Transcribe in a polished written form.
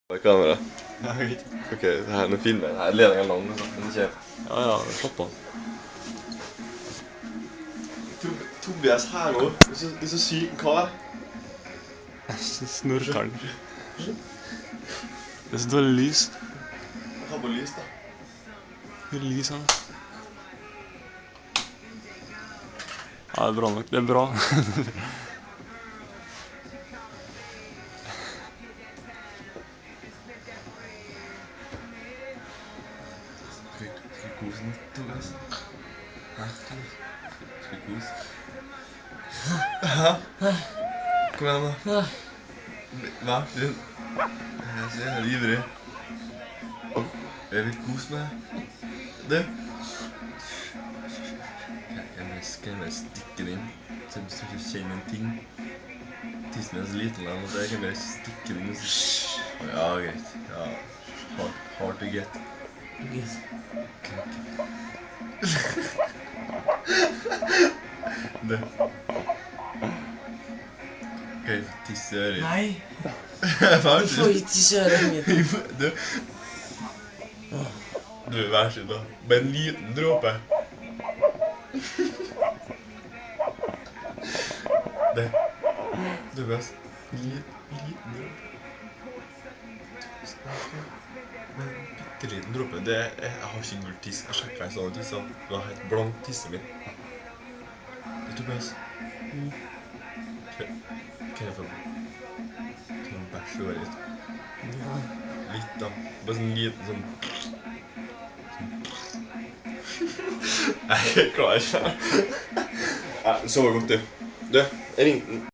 Kamera. Ja, greit. Ok, det her, nå filmer jeg. Her ledningen er lang, så den ikke... Ja, slapp av. Tobias her nå, det er så syk kar. Snorkeren. Det er så dårlig lys. Ta på lys da. Hvor lys han er. Ja, det er bra nok. Det er bra. Skal vi kose litt, Tobias? Hæ? Skal vi kose? Hæ? Kom igjen da. Vær stille. Jeg ser jeg er ivrig. Jeg vil kose meg. Du? Skal jeg bare stikke den inn? Så du ikke kjenner en ting. Tissen er så liten da, så jeg kan bare stikke den inn og så... Ja, greit. Ja, hard to get. Yes. Du. Kan jeg få tisse i øret? Nei, Vær du så får ikke tisse i øret mitt. Du, vær så da. Bare en liten dråpe. Det. Tobias. En liten dråpe. Men en bitteliten dråpe. Jeg har ikke gult tiss. Jeg sjekket en sånn tiss. Det var helt blankt tisset mitt. Tobias. Kan jeg få bæsj i øret ditt? Ja. Litt da. Bare sånn liten sånn... Nei, jeg klarer ikke. Nei, så godt du. Du, jeg ringte den.